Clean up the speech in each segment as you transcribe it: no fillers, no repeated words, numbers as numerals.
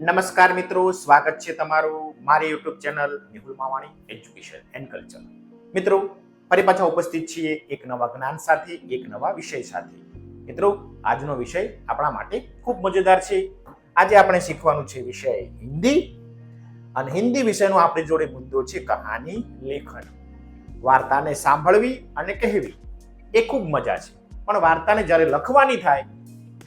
નમસ્કાર મિત્રો, સ્વાગત છે તમારું મારી YouTube channel Nihul Mavani education and culture. મિત્રો, ફરી પાછા ઉપસ્થિત છીએ એક નવા જ્ઞાન સાથે, એક નવા વિષય સાથે. મિત્રો, આજનો વિષય આપણા માટે ખૂબ મજેદાર છે. આજે આપણે શીખવાનું છે વિષય હિન્દી, અને હિન્દી વિષયનો આપણી જોડે મુદ્દો છે કહાની લેખન. વાર્તાને સાંભળવી અને કહેવી એ ખૂબ મજા છે, પણ વાર્તાને જ્યારે લખવાની થાય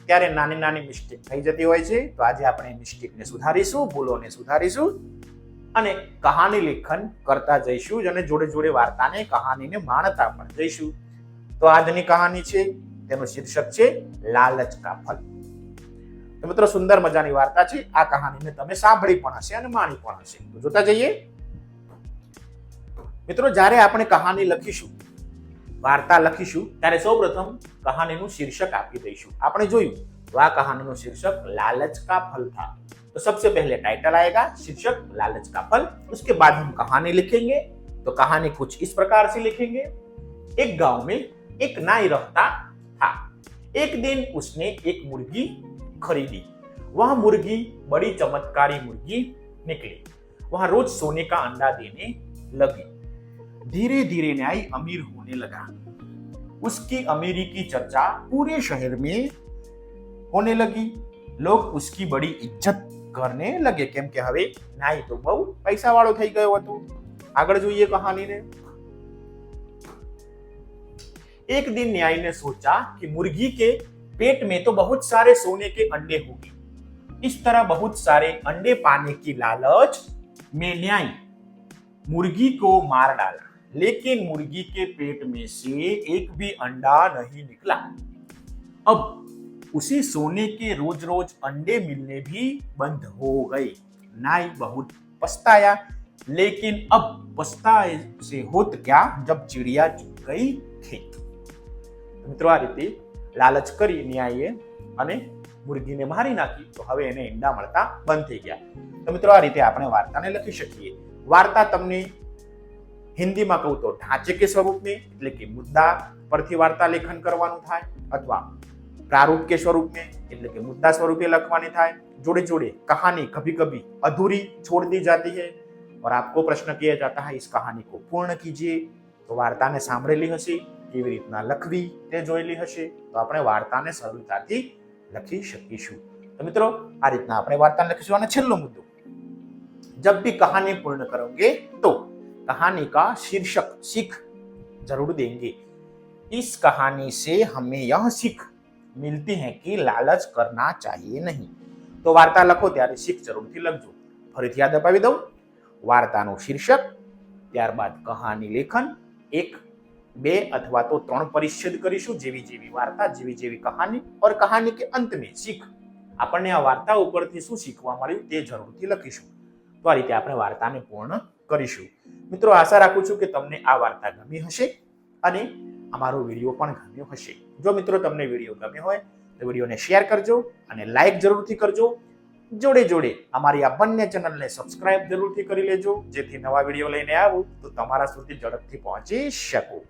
ત્યારે નાની નાની મિસ્ટેક થઈ જતી હોય છે. તો આજે આપણે મિસ્ટેકને સુધારીશું, ભૂલોને સુધારીશું અને કહાની લેખન કરતા જઈશું અને જોડે જોડે વાર્તાને, કહાનીને માણતા પણ જઈશું. તો આજની કહાની છે, તેનું શીર્ષક છે લાલચ કા ફલ. તો મિત્રો, સુંદર મજાની વાર્તા છે. આ કહાનીને તમે સાંભળી પણ હશે અને માણી પણ હશે. તો જોતા જઈએ. મિત્રો, જ્યારે આપણે કહાની લખીશું, વાર્તા લખીશું, ત્યારે સૌપ્રથમ કહાનીનું શીર્ષક આપી દઈશું. આપણે જોયું तो આ કહાનીનું શીર્ષક लालच का फल था. तो सबसे पहले टाइटल आएगा, शीर्षक लालच का फल. उसके बाद हम कहानी लिखेंगे. तो कहानी कुछ इस प्रकार से लिखेंगे. एक गांव में एक नाई रहता था. एक दिन उसने एक मुर्गी खरीदी. वह मुर्गी बड़ी चमत्कारी मुर्गी निकली. वह रोज सोने का अंडा देने लगी. धीरे धीरे न्याय अमीर होने लगा. उसकी अमीरी की चर्चा पूरे शहर में होने लगी. लोग उसकी बड़ी इज्जत करने लगे, केम के હવે ન્યાય તો બહુ પૈસા વાળો થઈ ગયો હતો. આગળ જોઈએ કહાનીને. एक दिन न्याय ने सोचा कि मुर्गी के पेट में तो बहुत सारे सोने के अंडे होंगे. इस तरह बहुत सारे अंडे पाने की लालच में न्याय मुर्गी को मार डाला. लेकिन मुर्गी के पेट में से एक भी अंडा नहीं निकला. अब उसी सोने के रोज रोज अंडे मिलने भी बंद हो गए. नाई बहुत पछताया, लेकिन अब पछताए से होत क्या जब चिड़िया चुग गई खेत. મિત્રો, આ રીતે લાલચ કરી ન્યાયે અને મુર્ગીને મારી નાખી, તો હવે એને ઈંડા મળતા બંધ થઈ ગયા. તો મિત્રો, આ રીતે આપણે વાર્તાને લખી શકીએ. વાર્તા તમને હિન્દીમાં કહું તો ઢાંચે કે સ્વરૂપ में, એટલે કે મુદ્દા પરથી વાર્તા લેખન કરવાનું થાય, અથવા प्रारूप के स्वरूप में, એટલે કે मुद्दा स्वरूपे લખવાની થાય. जोड़े जोड़े कहानी कभी कभी अधूरी छोड़ दी जाती है और आपको प्रश्न किया जाता है इस कहानी को पूर्ण कीजिए. तो વાર્તાને સાંભળેલી હશે, કેવી રીતના લખવી તે જોયેલી હશે, તો આપણે વાર્તાને સરળતાથી લખી શકીશું. તો મિત્રો, આ રીતના આપણે વાર્તાને લખીશું. અને છેલ્લો મુદ્દો, जब भी कहानी पूर्ण करोगे तो कहानी का शीर्षक सीख जरूर देंगे. इस कहानी से हमें यह सीख मिलती है कि लालच करना चाहिए नहीं. तो वार्ता लखो त्यारे सीख जरूरથી લખજો. ફરીથી યાદ અપાવી દઉં. વાર્તાનું શીર્ષક, ત્યારબાદ કહાની લેખન, 1, 2 અથવા તો 3 પરિચ્છેદ કરીશું. જેવી જેવી વાર્તા, જેવી જેવી કહાની, और कहानी के अंत में सीख. આપણને આ વાર્તા ઉપરથી શું શીખવા મળ્યું તે જરૂરથી લખીશું. તો આ રીતે આપણે વાર્તાને પૂર્ણ કરીશું. મિત્રો, આશા રાખું છું કે તમને આ વાર્તા ગમી હશે અને અમારો વિડીયો પણ ગમ્યો હશે. જો મિત્રો તમને વિડીયો ગમ્યો હોય તો વિડીયોને શેર કરજો અને લાઈક જરૂરથી કરજો. જોડે જોડે અમારી આ બંને ચેનલને સબસ્ક્રાઇબ જરૂરથી કરી લેજો, જેથી નવા વિડીયો લઈને આવું તો તમારા સુધી ઝડપથી પહોંચી શકું.